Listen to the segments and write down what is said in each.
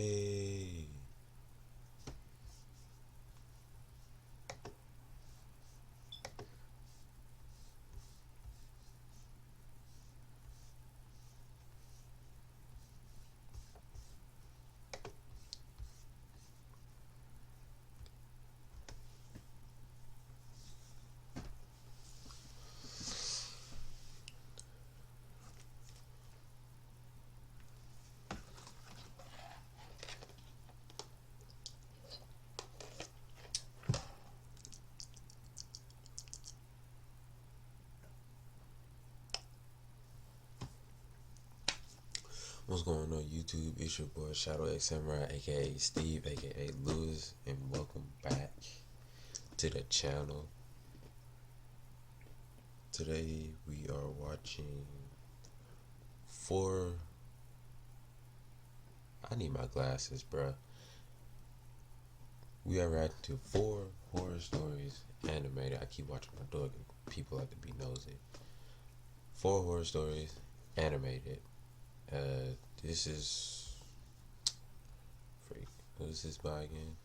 Hey. What's going on YouTube? It's your boy Shadow X Samurai, aka Steve, aka Lewis, and welcome back to the channel. Today we are watching I need my glasses, bruh. We are reacting to 4 horror stories animated. I keep watching my dog and people like to be nosy. 4 horror stories animated. This is freak. Who is this by again?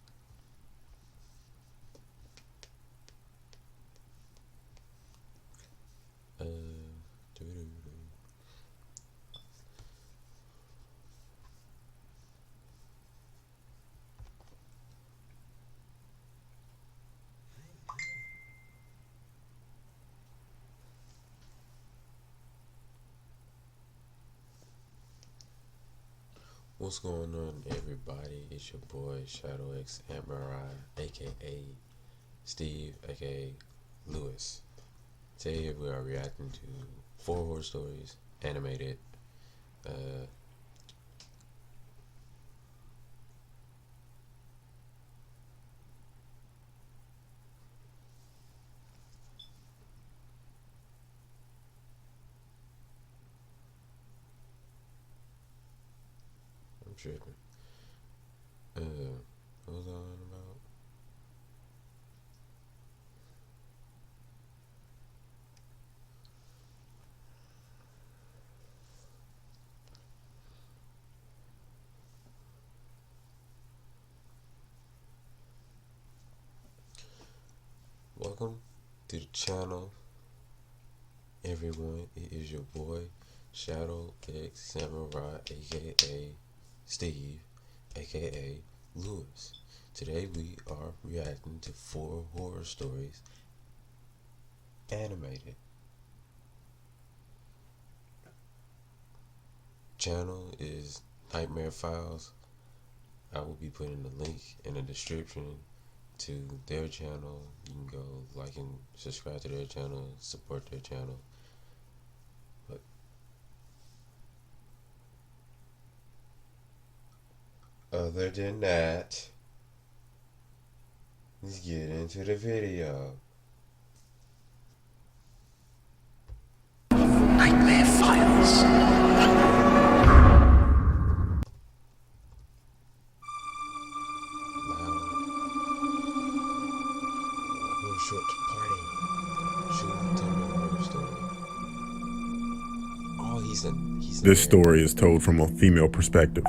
What's going on, everybody? It's your boy Shadow X Samurai, aka Steve, aka Lewis. Today we are reacting to 4 horror stories animated. I'm tripping. What was I on about? Welcome to the channel, everyone. It is your boy Shadow X Samurai, aka Steve, aka Lewis. Today we are reacting to 4 horror stories animated. Channel is Nightmare Files. I will be putting the link in the description to their channel. You can go like and subscribe to their channel, support their channel. But other than that, let's get into the video. Nightmare Files. Short party. Shoot, tell me a horror story. Oh, he's a This story is told from a female perspective.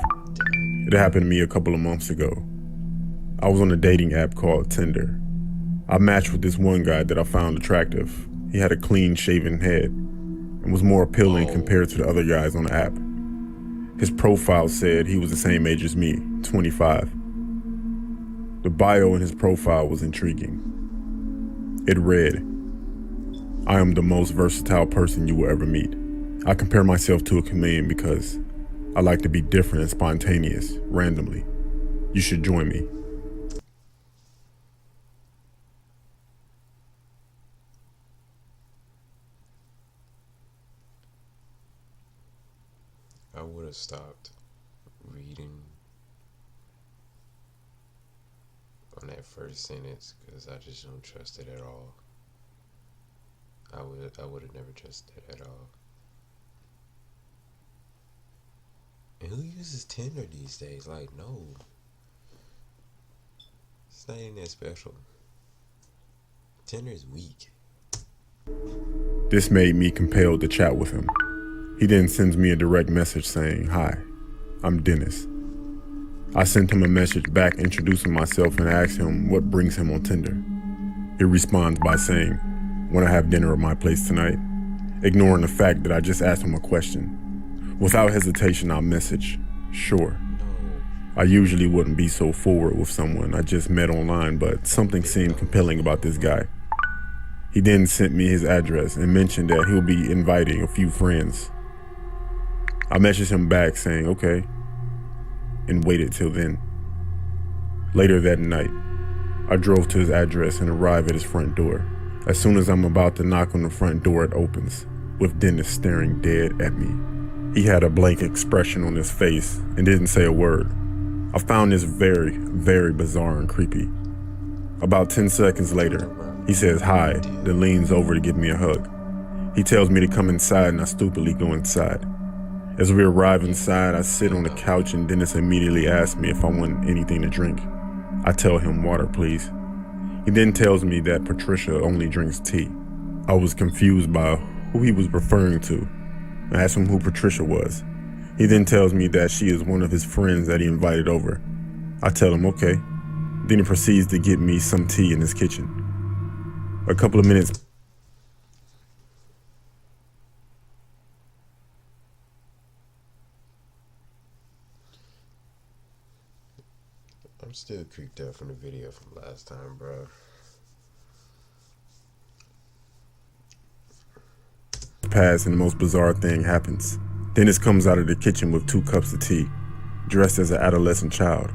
It happened to me a couple of months ago. I was on a dating app called Tinder. I matched with this one guy that I found attractive. He had a clean shaven head and was more appealing compared to the other guys on the app. His profile said he was the same age as me, 25. The bio in his profile was intriguing. It read, "I am the most versatile person you will ever meet. I compare myself to a chameleon because I like to be different and spontaneous, randomly. You should join me." I would have stopped reading on that first sentence because I just don't trust it at all. I would have never trusted it at all. And who uses Tinder these days? Like, no. It's not even that special. Tinder is weak. This made me compelled to chat with him. He then sends me a direct message saying, "Hi, I'm Dennis. I sent him a message back introducing myself and asked him what brings him on Tinder. He responds by saying, "Want to have dinner at my place tonight?" Ignoring the fact that I just asked him a question. Without hesitation, I message, "Sure." I usually wouldn't be so forward with someone I just met online, but something seemed compelling about this guy. He then sent me his address and mentioned that he'll be inviting a few friends. I messaged him back saying, "Okay," and waited till then. Later that night, I drove to his address and arrived at his front door. As soon as I'm about to knock on the front door, it opens, with Dennis staring dead at me. He had a blank expression on his face and didn't say a word. I found this very, very bizarre and creepy. About 10 seconds later, he says hi, then leans over to give me a hug. He tells me to come inside and I stupidly go inside. As we arrive inside, I sit on the couch and Dennis immediately asks me if I want anything to drink. I tell him water, please. He then tells me that Patricia only drinks tea. I was confused by who he was referring to. I asked him who Patricia was. He then tells me that she is one of his friends that he invited over. I tell him okay. Then he proceeds to get me some tea in his kitchen. A couple of minutes. I'm still creeped out from the video from last time, bro. Pass and the most bizarre thing happens. Dennis comes out of the kitchen with 2 cups of tea, dressed as an adolescent child.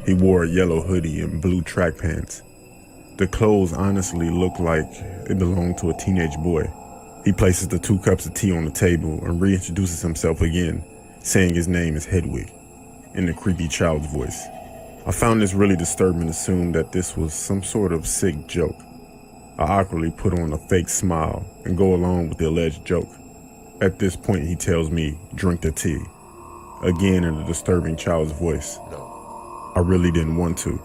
He wore a yellow hoodie and blue track pants. The clothes honestly looked like it belonged to a teenage boy. He places the 2 cups of tea on the table and reintroduces himself again, saying his name is Hedwig, in a creepy child's voice. I found this really disturbing and assumed that this was some sort of sick joke. I awkwardly put on a fake smile and go along with the alleged joke. At this point, he tells me, "Drink the tea," again in a disturbing child's voice. No. I really didn't want to,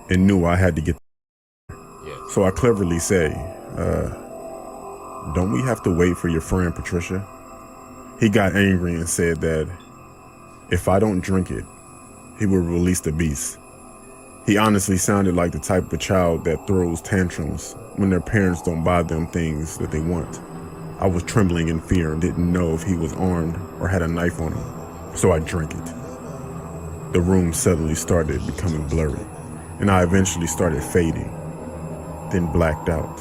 and knew I had to get. Yeah. So I cleverly say, "Don't we have to wait for your friend Patricia?" He got angry and said that if I don't drink it, he will release the beast. He honestly sounded like the type of child that throws tantrums when their parents don't buy them things that they want. I was trembling in fear and didn't know if he was armed or had a knife on him, so I drank it. The room suddenly started becoming blurry, and I eventually started fading, then blacked out.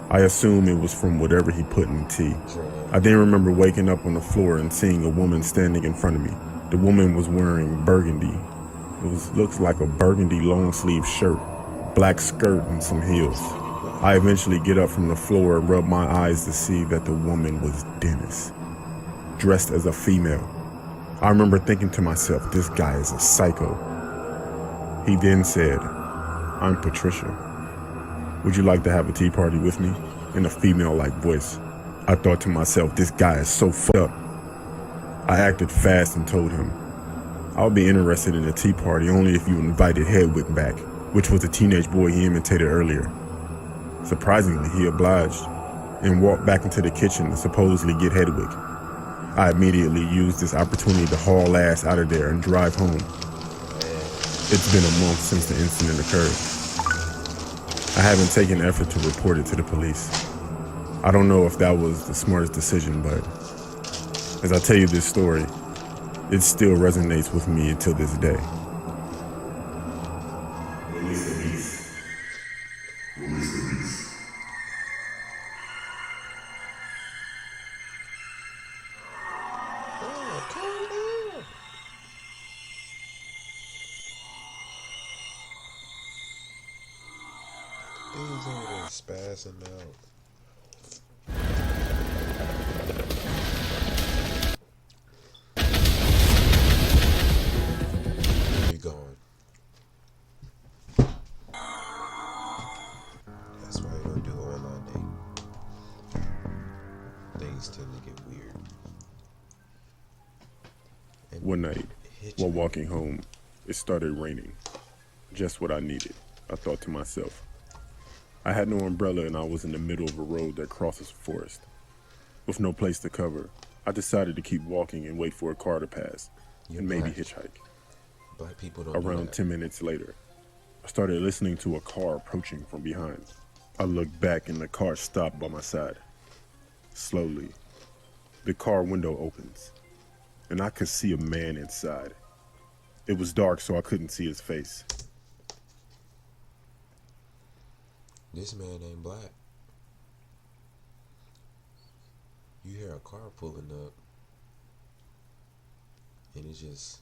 I assume it was from whatever he put in the tea. I then remember waking up on the floor and seeing a woman standing in front of me. The woman was wearing burgundy. Looks like a burgundy long sleeve shirt, black skirt and some heels. I eventually get up from the floor and rub my eyes to see that the woman was Dennis, dressed as a female. I remember thinking to myself, this guy is a psycho. He then said, "I'm Patricia. Would you like to have a tea party with me?" in a female-like voice. I thought to myself, this guy is so fucked up. I acted fast and told him, "I'll be interested in a tea party only if you invited Hedwig back," which was the teenage boy he imitated earlier. Surprisingly, he obliged and walked back into the kitchen to supposedly get Hedwig. I immediately used this opportunity to haul ass out of there and drive home. It's been a month since the incident occurred. I haven't taken effort to report it to the police. I don't know if that was the smartest decision, but as I tell you this story, it still resonates with me until this day. Release the beast. Release the beast. Oh, calm down. These over there spazzing out. Where you going? That's why you don't do online dating. Things tend to get weird. And One night, hit while you. walking home, it started raining. Just what I needed, I thought to myself. I had no umbrella and I was in the middle of a road that crosses a forest. With no place to cover, I decided to keep walking and wait for a car to pass. You're and maybe black. hitchhike. Black people don't do Around that. 10 minutes later, I started listening to a car approaching from behind. I looked back and the car stopped by my side. Slowly, the car window opens, and I could see a man inside. It was dark, so I couldn't see his face. This man ain't black. You hear a car pulling up, and it just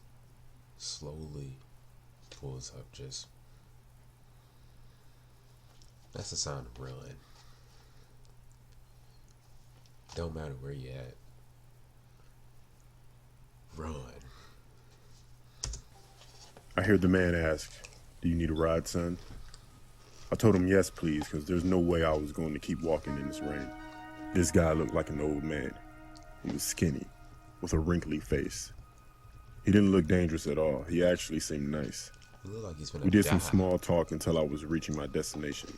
slowly pulls up. Just that's the sign of run. Don't matter where you at. Run. I heard the man ask, "Do you need a ride, son?" I told him yes, please, because there's no way I was going to keep walking in this rain. This guy looked like an old man. He was skinny, with a wrinkly face. He didn't look dangerous at all. He actually seemed nice. You look like he's gonna We did die. some small talk until I was reaching my destination.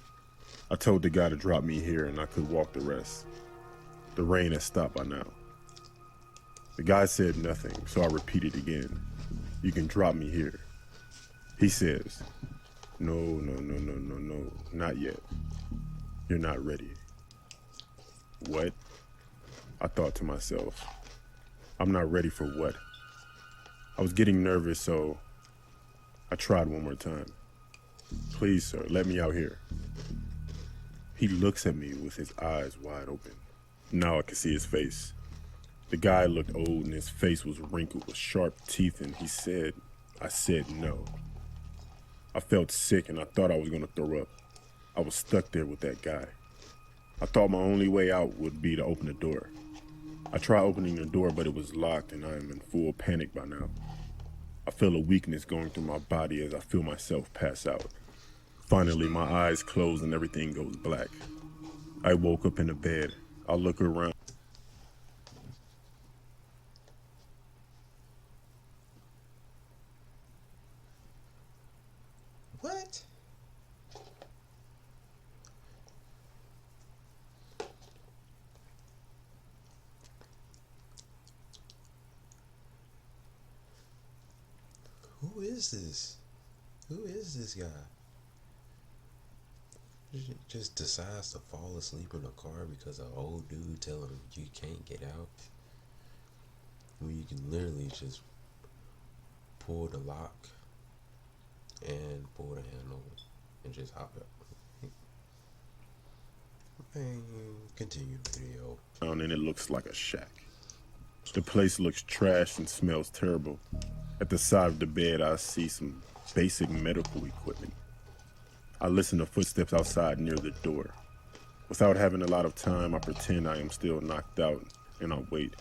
I told the guy to drop me here and I could walk the rest. The rain had stopped by now. The guy said nothing, so I repeated again. "You can drop me here." He says, No, not yet. You're not ready." What? I thought to myself. I'm not ready for what? I was getting nervous, so I tried one more time. "Please, sir, let me out here." He looks at me with his eyes wide open. Now I can see his face. The guy looked old and his face was wrinkled with sharp teeth, and I said no. I felt sick and I thought I was going to throw up. I was stuck there with that guy. I thought my only way out would be to open the door. I tried opening the door, but it was locked and I am in full panic by now. I feel a weakness going through my body as I feel myself pass out. Finally, my eyes close and everything goes black. I woke up in the bed. I look around. What? Who is this? Who is this guy? Just decides to fall asleep in a car because an old dude tell him you can't get out. When you can literally just pull the lock and pull the handle and just hop up. And continue the video. And it looks like a shack. The place looks trashed and smells terrible. At the side of the bed, I see some basic medical equipment. I listen to footsteps outside near the door. Without having a lot of time, I pretend I am still knocked out and I wait.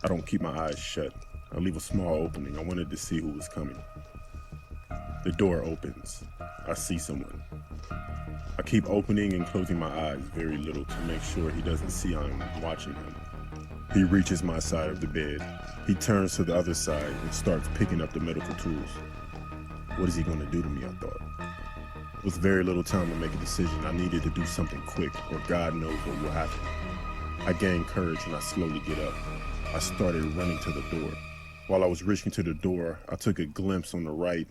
I don't keep my eyes shut. I leave a small opening. I wanted to see who was coming. The door opens. I see someone. I keep opening and closing my eyes very little to make sure he doesn't see I'm watching him. He reaches my side of the bed. He turns to the other side and starts picking up the medical tools. What is he going to do to me, I thought. With very little time to make a decision, I needed to do something quick, or God knows what will happen. I gained courage and I slowly get up. I started running to the door. While I was reaching to the door, I took a glimpse on the right,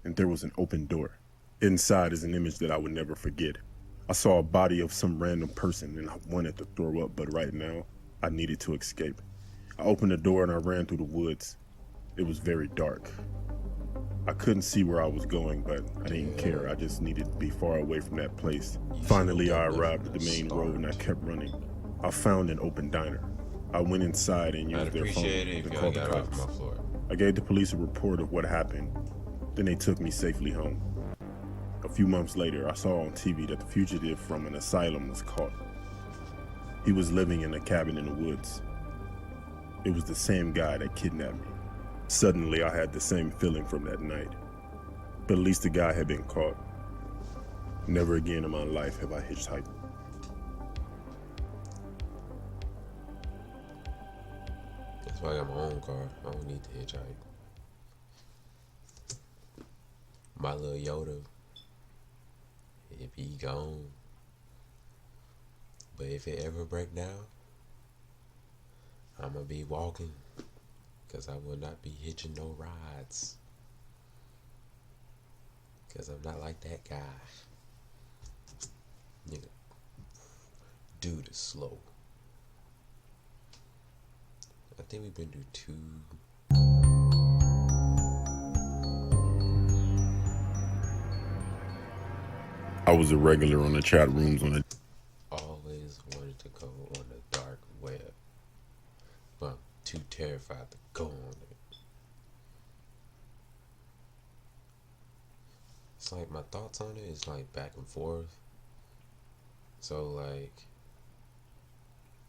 and there was an open door. Inside is an image that I would never forget. I saw a body of some random person and I wanted to throw up, but right now, I needed to escape. I opened the door and I ran through the woods. It was very dark. I couldn't see where I was going, but I didn't care. I just needed to be far away from that place. Finally, I arrived at the main road and I kept running. I found an open diner. I went inside and I'd used their phone appreciate it and if y'all called the got away from cops. my floor. I gave the police a report of what happened. Then they took me safely home. A few months later, I saw on TV that the fugitive from an asylum was caught. He was living in a cabin in the woods. It was the same guy that kidnapped me. Suddenly, I had the same feeling from that night. But at least the guy had been caught. Never again in my life have I hitchhiked. That's why I got my own car. I don't need to hitchhike. My little Yoda, it be gone. But if it ever break down, I'ma be walking. Cause I will not be hitching no rides. Cause I'm not like that guy. Nigga, dude is slow. I think we've been through 2. I was a regular on the chat rooms on the Always wanted to go on the dark web, but I'm too terrified to go on it. It's like my thoughts on it is like back and forth. So like,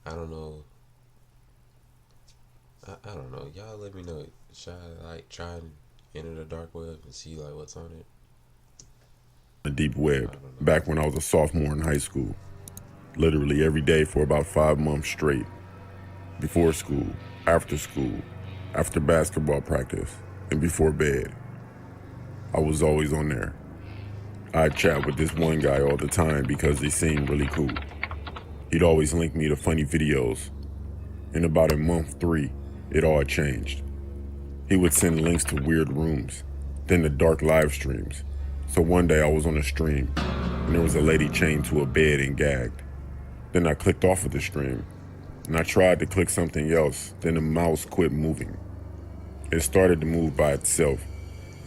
I don't know. I don't know. Y'all let me know. Should I like try and enter the dark web and see like what's on it? the deep web back when I was a sophomore in high school. Literally every day for about 5 months straight. Before school, after basketball practice, and before bed. I was always on there. I'd chat with this one guy all the time because he seemed really cool. He'd always link me to funny videos. In about a month 3, it all changed. He would send links to weird rooms, then to dark live streams. So one day I was on a stream, and there was a lady chained to a bed and gagged. Then I clicked off of the stream, and I tried to click something else, then the mouse quit moving. It started to move by itself,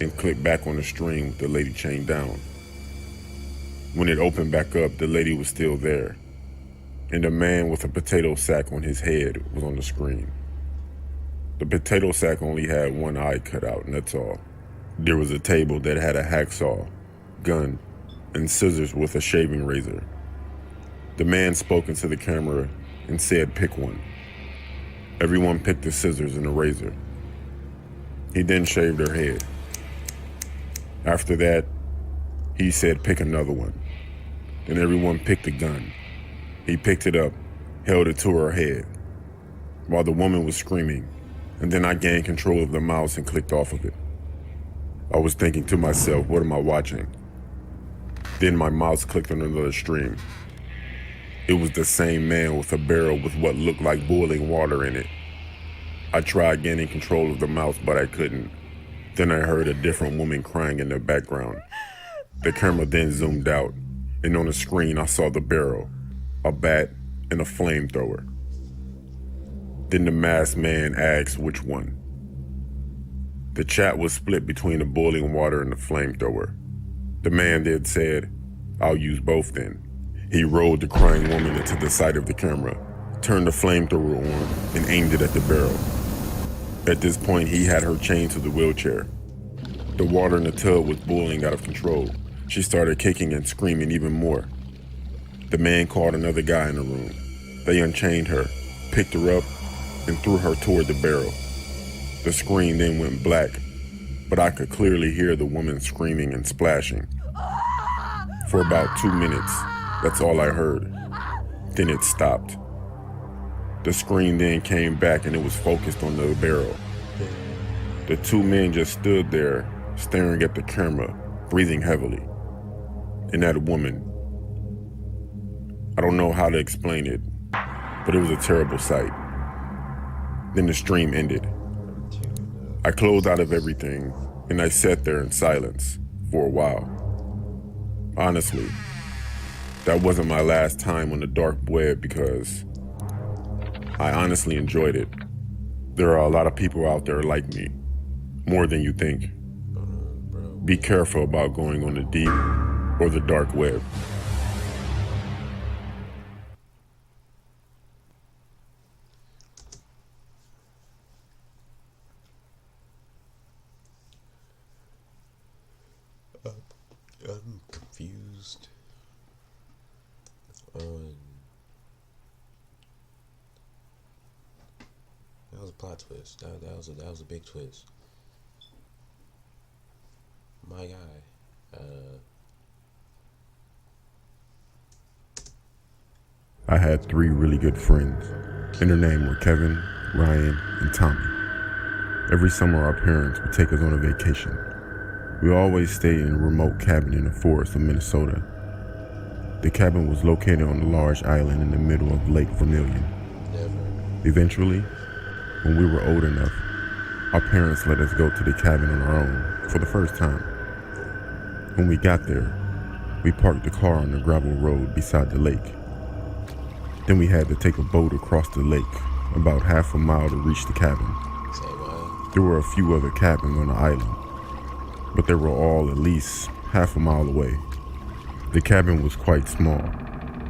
and clicked back on the stream with the lady chained down. When it opened back up, the lady was still there, and a man with a potato sack on his head was on the screen. The potato sack only had one eye cut out, and that's all. There was a table that had a hacksaw, gun, and scissors with a shaving razor. The man spoke into the camera and said, "Pick one." Everyone picked the scissors and the razor. He then shaved her head. After that, he said, "Pick another one." Then everyone picked a gun. He picked it up, held it to her head, while the woman was screaming, and then I gained control of the mouse and clicked off of it. I was thinking to myself, what am I watching? Then my mouse clicked on another stream. It was the same man with a barrel with what looked like boiling water in it. I tried gaining control of the mouse, but I couldn't. Then I heard a different woman crying in the background. The camera then zoomed out, and on the screen I saw the barrel, a bat, and a flamethrower. Then the masked man asked which one. The chat was split between the boiling water and the flamethrower. The man then said, "I'll use both then." He rolled the crying woman into the side of the camera, turned the flamethrower on, and aimed it at the barrel. At this point, he had her chained to the wheelchair. The water in the tub was boiling out of control. She started kicking and screaming even more. The man called another guy in the room. They unchained her, picked her up, and threw her toward the barrel. The screen then went black, but I could clearly hear the woman screaming and splashing. For about 2 minutes, that's all I heard. Then it stopped. The screen then came back and it was focused on the barrel. The 2 men just stood there, staring at the camera, breathing heavily. And that woman, I don't know how to explain it, but it was a terrible sight. Then the stream ended. I closed out of everything, and I sat there in silence for a while. Honestly, that wasn't my last time on the dark web because I honestly enjoyed it. There are a lot of people out there like me, more than you think. Be careful about going on the deep or the dark web. I'm confused on. That was a plot twist. That was a big twist. My guy. I had 3 really good friends, and their names were Kevin, Ryan, and Tommy. Every summer our parents would take us on a vacation. We always stayed in a remote cabin in the forest of Minnesota. The cabin was located on a large island in the middle of Lake Vermilion. Never. Eventually, when we were old enough, Our parents let us go to the cabin on our own for the first time. When we got there, we parked the car on the gravel road beside the lake. Then we had to take a boat across the lake, about half a mile to reach the cabin. Say what? There were a few other cabins on the island, but they were all at least half a mile away. The cabin was quite small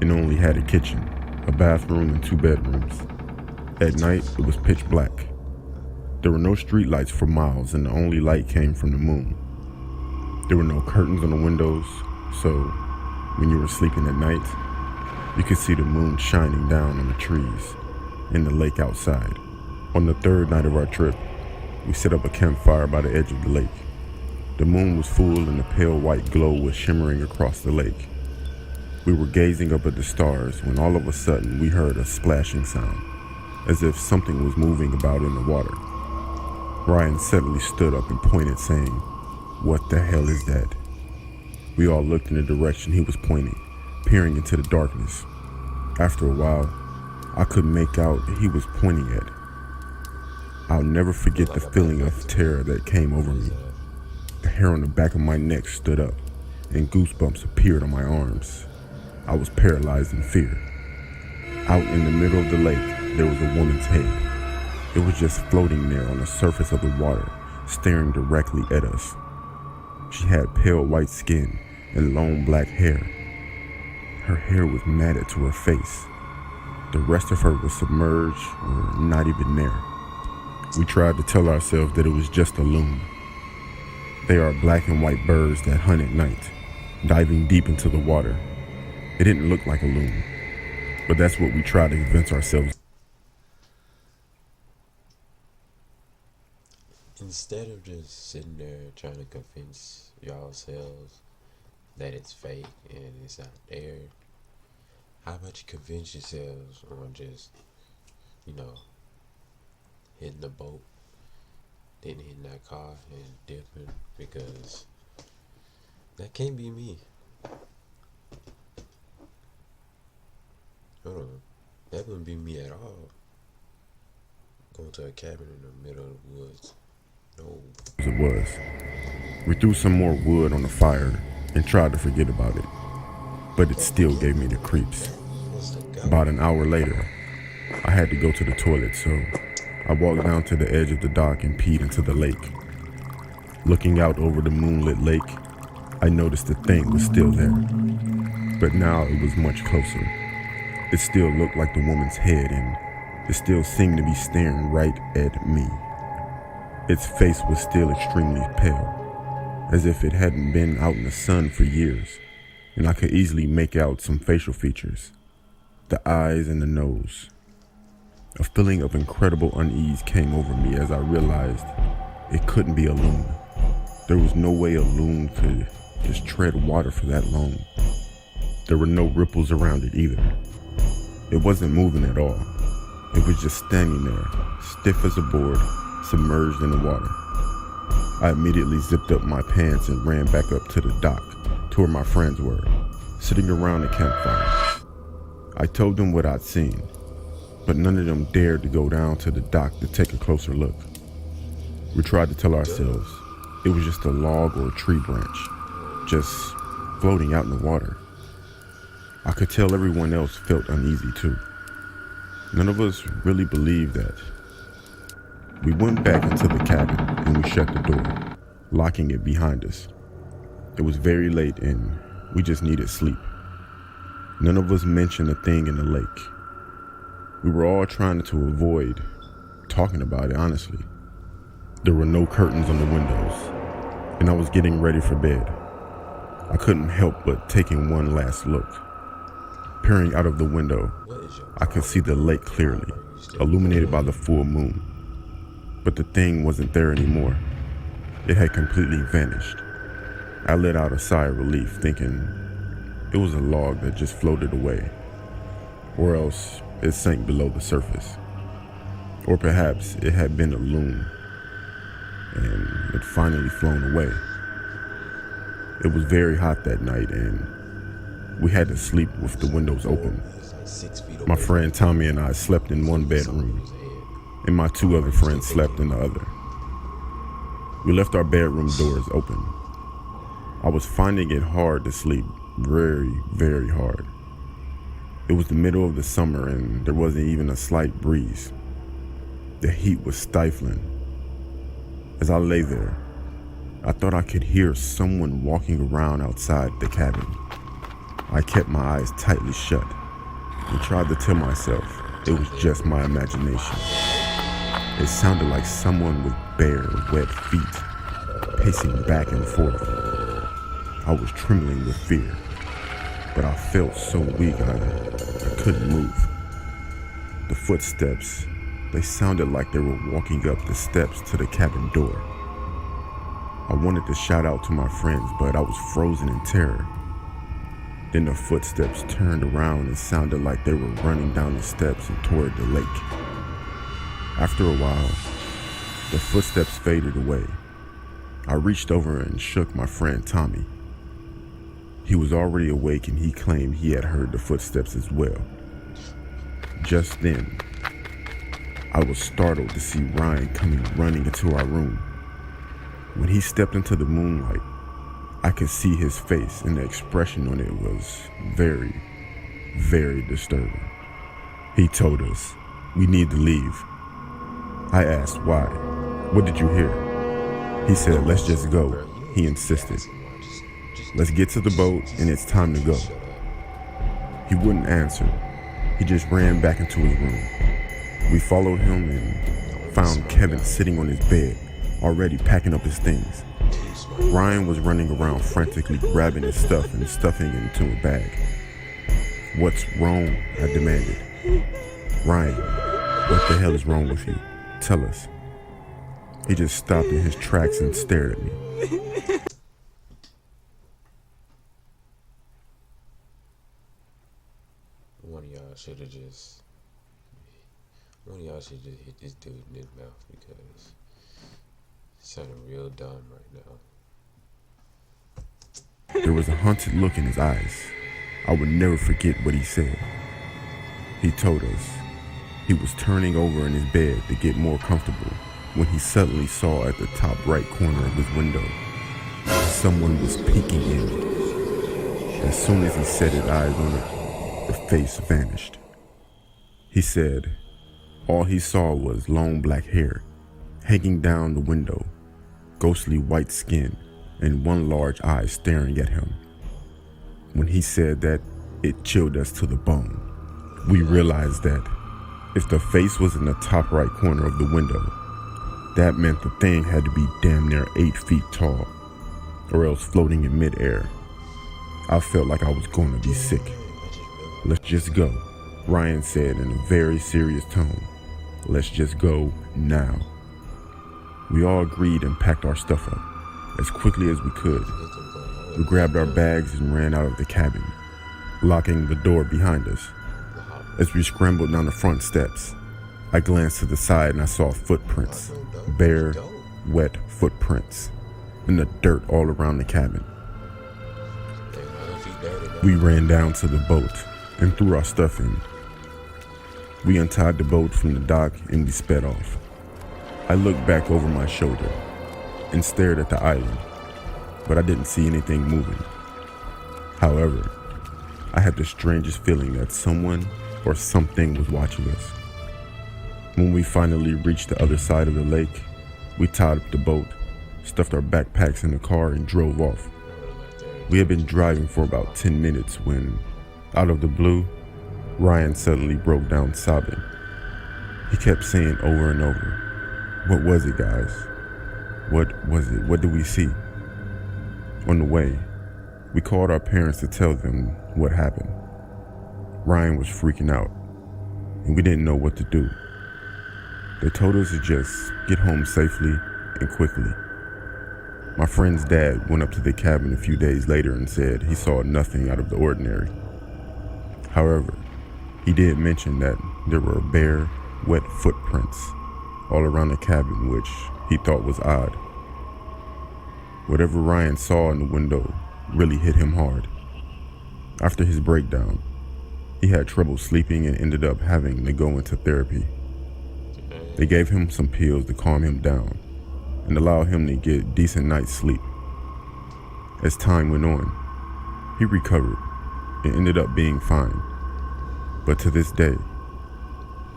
and only had a kitchen, a bathroom, and 2 bedrooms. At night, it was pitch black. There were no street lights for miles, and the only light came from the moon. There were no curtains on the windows, so when you were sleeping at night, you could see the moon shining down on the trees and the lake outside. On the 3rd night of our trip, we set up a campfire by the edge of the lake. The moon was full and the pale white glow was shimmering across the lake. We were gazing up at the stars when all of a sudden we heard a splashing sound, as if something was moving about in the water. Ryan suddenly stood up and pointed, saying, "What the hell is that?" We all looked in the direction he was pointing, peering into the darkness. After a while, I couldn't make out what he was pointing at. I'll never forget the feeling of terror that came over me. The hair on the back of my neck stood up, and goosebumps appeared on my arms. I was paralyzed in fear. Out in the middle of the lake, there was a woman's head. It was just floating there on the surface of the water, staring directly at us. She had pale white skin and long black hair. Her hair was matted to her face. The rest of her was submerged or not even there. We tried to tell ourselves that it was just a loon. They are black and white birds that hunt at night, diving deep into the water. It didn't look like a loon, but that's what we tried to convince ourselves. Instead of just sitting there trying to convince yourselves that it's fake and it's not there, how about you convince yourselves on just, hitting the boat, then hitting that car and dipping, because that can't be me. Hold on. That wouldn't be me at all. Going to a cabin in the middle of the woods. No. It was. We threw some more wood on the fire and tried to forget about it, but it still gave me the creeps. About an hour later, I had to go to the toilet, so I walked down to the edge of the dock and peed into the lake. Looking out over the moonlit lake, I noticed the thing was still there, but now it was much closer. It still looked like the woman's head, and it still seemed to be staring right at me. Its face was still extremely pale, as if it hadn't been out in the sun for years, and I could easily make out some facial features, the eyes and the nose. A feeling of incredible unease came over me as I realized it couldn't be a loon. There was no way a loon could just tread water for that long. There were no ripples around it either. It wasn't moving at all. It was just standing there, stiff as a board, submerged in the water. I immediately zipped up my pants and ran back up to the dock to where my friends were, sitting around the campfire. I told them what I'd seen, but none of them dared to go down to the dock to take a closer look. We tried to tell ourselves it was just a log or a tree branch, just floating out in the water. I could tell everyone else felt uneasy too. None of us really believed that. We went back into the cabin and we shut the door, locking it behind us. It was very late and we just needed sleep. None of us mentioned a thing in the lake. We were all trying to avoid talking about it, honestly. There were no curtains on the windows, and I was getting ready for bed. I couldn't help but taking one last look. Peering out of the window, I could see the lake clearly, illuminated by the full moon. But the thing wasn't there anymore. It had completely vanished. I let out a sigh of relief, thinking it was a log that just floated away, or else it sank below the surface. Or perhaps it had been a loon, and it finally flown away. It was very hot that night, and we had to sleep with the windows open. My friend Tommy and I slept in one bedroom, and my 2 other friends slept in the other. We left our bedroom doors open. I was finding it hard to sleep, very, very hard. It was the middle of the summer and there wasn't even a slight breeze. The heat was stifling. As I lay there, I thought I could hear someone walking around outside the cabin. I kept my eyes tightly shut and tried to tell myself it was just my imagination. It sounded like someone with bare, wet feet, pacing back and forth. I was trembling with fear, but I felt so weak I couldn't move. The footsteps, they sounded like they were walking up the steps to the cabin door. I wanted to shout out to my friends, but I was frozen in terror. Then the footsteps turned around and sounded like they were running down the steps and toward the lake. After a while, the footsteps faded away. I reached over and shook my friend Tommy. He was already awake and he claimed he had heard the footsteps as well. Just then, I was startled to see Ryan coming running into our room. When he stepped into the moonlight, I could see his face and the expression on it was very, very disturbing. He told us, "We need to leave." I asked why. "What did you hear?" He said, "Let's just go." He insisted. "Let's get to the boat and it's time to go." He wouldn't answer. He just ran back into his room. We followed him and found Kevin sitting on his bed, already packing up his things. Ryan was running around frantically grabbing his stuff and stuffing it into a bag. "What's wrong?" I demanded. "Ryan, what the hell is wrong with you? Tell us." He just stopped in his tracks and stared at me. One of y'all should just hit this dude in his mouth because he's sounding real dumb right now. There was a haunted look in his eyes. I would never forget what he said. He told us he was turning over in his bed to get more comfortable when he suddenly saw at the top right corner of his window, someone was peeking in. As soon as he set his eyes on it, the face vanished. He said all he saw was long black hair hanging down the window, ghostly white skin, and one large eye staring at him. When he said that, it chilled us to the bone. We realized that if the face was in the top right corner of the window, that meant the thing had to be damn near 8 feet tall, or else floating in midair. I felt like I was going to be sick. "Let's just go," Ryan said in a very serious tone. "Let's just go now." We all agreed and packed our stuff up as quickly as we could. We grabbed our bags and ran out of the cabin, locking the door behind us. As we scrambled down the front steps, I glanced to the side and I saw footprints, bare, wet footprints, in the dirt all around the cabin. We ran down to the boat and threw our stuff in. We untied the boat from the dock and we sped off. I looked back over my shoulder and stared at the island, but I didn't see anything moving. However, I had the strangest feeling that someone or something was watching us. When we finally reached the other side of the lake, we tied up the boat, stuffed our backpacks in the car, and drove off. We had been driving for about 10 minutes when, out of the blue, Ryan suddenly broke down sobbing. He kept saying over and over, "What was it, guys? What was it? What did we see?" On the way, we called our parents to tell them what happened. Ryan was freaking out, and we didn't know what to do. They told us to just get home safely and quickly. My friend's dad went up to the cabin a few days later and said he saw nothing out of the ordinary. However, he did mention that there were bare, wet footprints all around the cabin, which he thought was odd. Whatever Ryan saw in the window really hit him hard. After his breakdown, he had trouble sleeping and ended up having to go into therapy. They gave him some pills to calm him down, and allow him to get a decent night's sleep. As time went on, he recovered and ended up being fine. But to this day,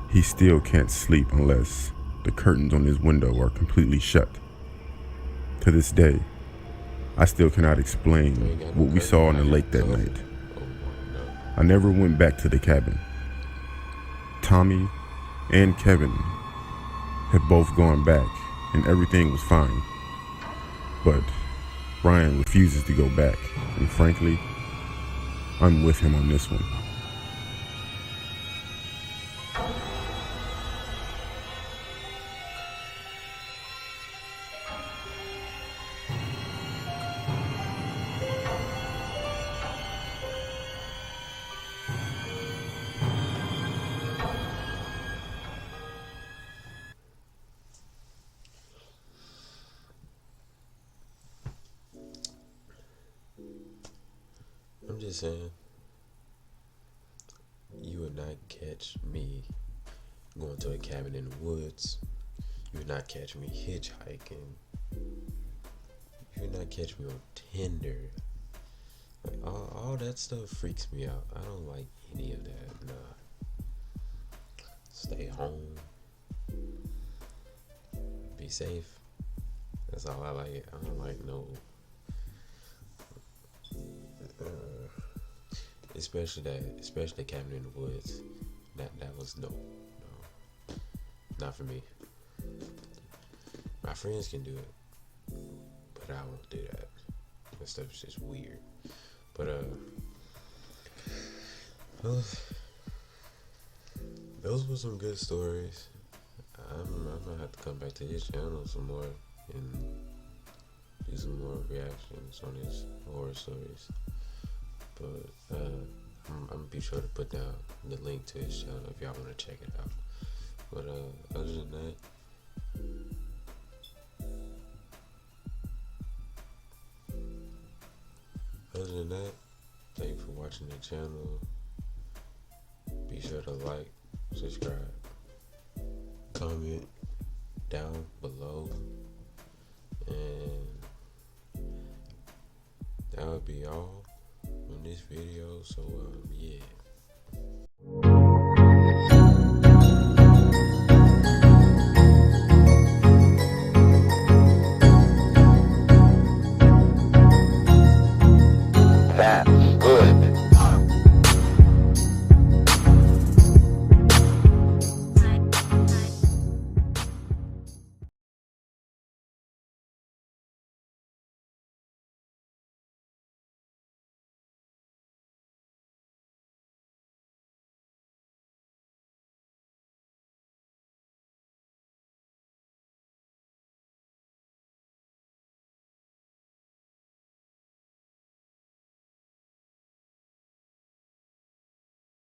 he still can't sleep unless the curtains on his window are completely shut. To this day, I still cannot explain what we saw in the lake that night. I never went back to the cabin. Tommy and Kevin had both gone back and everything was fine. But Brian refuses to go back, and frankly, I'm with him on this one. I'm just saying, you would not catch me going to a cabin in the woods. You would not catch me hitchhiking. You would not catch me on Tinder. Like all that stuff freaks me out. I don't like any of that. Nah. Stay home. Be safe. That's all I like. I don't like no. Especially cabin in the woods. That was no, not for me. My friends can do it, but I won't do that. That stuff's just weird. But those were some good stories. I'm gonna have to come back to his channel some more and do some more reactions on his horror stories. But I'm gonna be sure to put down the link to his channel if y'all wanna check it out. But other than that, thank you for watching the channel. Be sure to like, subscribe, comment down below, and that would be all on this video. So yeah.